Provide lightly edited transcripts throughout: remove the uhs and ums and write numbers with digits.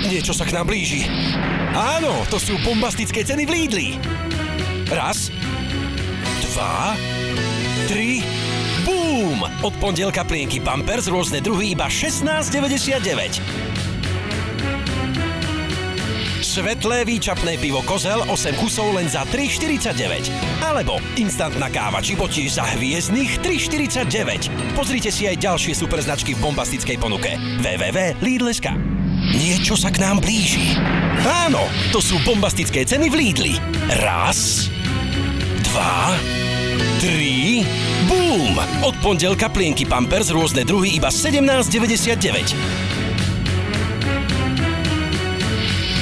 Niečo sa k nám blíži. Áno, to sú bombastické ceny v Lidli. Raz, dva, tri, bum! Od pondelka plienky Pampers rôzne druhy iba 16,99. Svetlé výčapné pivo Kozel 8 kusov len za 3,49. Alebo instantná káva Čibo tiež za hviezdnych 3,49. Pozrite si aj ďalšie super značky v bombastickej ponuke. www.lidl.sk. Niečo sa k nám blíži. Áno, to sú bombastické ceny v Lidli. Raz, dva, tri, bum! Od pondelka plienky Pampers rôzne druhy iba 17,99.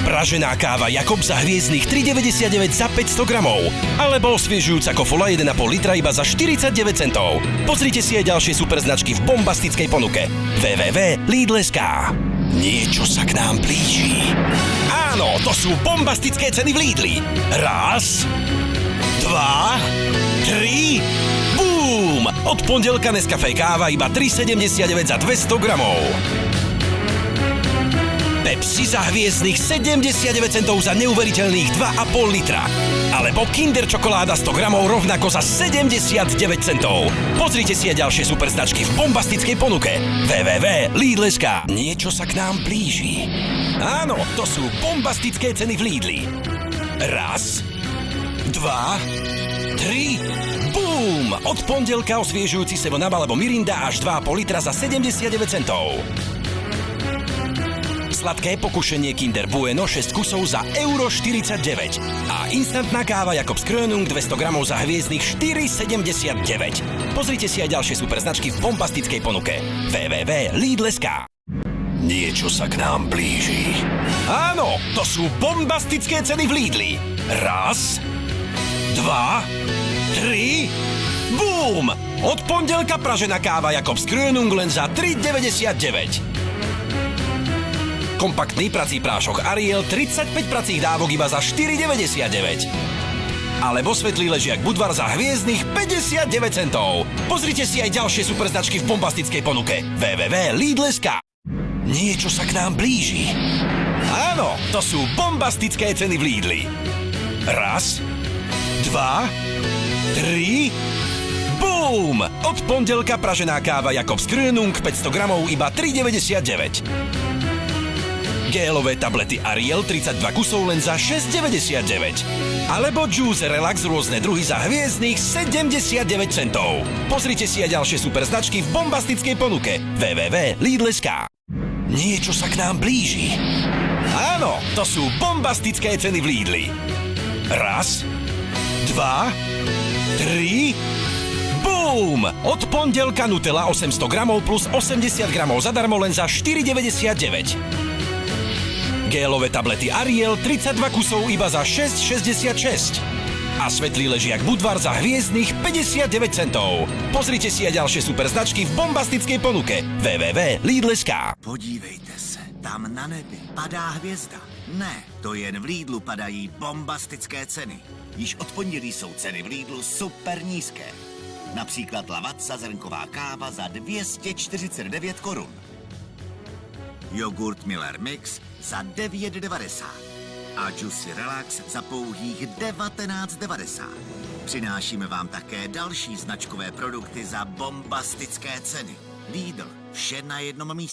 Pražená káva Jakob za hviezdnych 3,99 za 500 gramov. Alebo osviežujúca kofola 1,5 litra iba za 49 centov. Pozrite si aj ďalšie super značky v bombastickej ponuke. www.lidl.sk. Niečo sa k nám blíži. Áno, to sú bombastické ceny v Lidli. Raz, dva, tri, bum! Od pondelka Nescafé káva iba 3,79 za 200 gramov. Pepsi za hviezdnych 79 centov za neuveriteľných 2,5 litra. Alebo Kinder čokoláda 100 gramov rovnako za 79 centov. Pozrite si aj ďalšie super značky v bombastickej ponuke. www.lidl.sk. Niečo sa k nám blíži. Áno, to sú bombastické ceny v Lidli. Raz, dva, tri, bum! Od pondelka osviežujúci 7up alebo Mirinda až 2,5 litra za 79 centov. Sladké pokušenie Kinder Bueno 6 kusov za €49. A instantná káva Jakobs Krönung 200 gramov za hviezdnych 4,79. Pozrite si aj ďalšie super značky v bombastickej ponuke. www.lidl.sk. Niečo sa k nám blíži. Áno, to sú bombastické ceny v Lidli. Raz, dva, tri, bum! Od pondelka pražená káva Jakobs Krönung len za 3,99. Kompaktný prací prášok Ariel 35 pracích dávok iba za 4,99. Alebo svetlý ležiak Budvar za hviezdnych 59 centov. Pozrite si aj ďalšie super značky v bombastickej ponuke. www.lidl.sk. Niečo sa k nám blíži. Áno, to sú bombastické ceny v Lidli. Raz, dva, tri, bum! Od pondelka pražená káva Jakobs Krönung 500 gramov iba 3,99. Gélové tablety Ariel 32 kusov len za 6,99. Alebo Juice Relax rôzne druhy za hviezdnych 79 centov. Pozrite si aj ďalšie super značky v bombastickej ponuke. www.lidl.sk. Niečo sa k nám blíži. Áno, to sú bombastické ceny v Lidli. Raz, dva, tri, bum! Od pondelka Nutella 800 gramov plus 80 gramov zadarmo len za 4,99. Gélové tablety Ariel 32 kusov iba za 6,66. A svetlý ležiak Budvar za hviezdnych 59 centov. Pozrite si aj ďalšie super značky v bombastickej ponuke. www.lidl.sk. Podívejte se, tam na nebi padá hvězda. Ne, to jen v Lidlu padají bombastické ceny. Již od pondělí jsou ceny v Lidlu super nízké. Například Lavazza zrnková káva za 249 korun. Jogurt Miller Mix za 9,90 a Juicy Relax za pouhých 19,90. Přinášíme vám také další značkové produkty za bombastické ceny. Lidl, vše na jednom místě.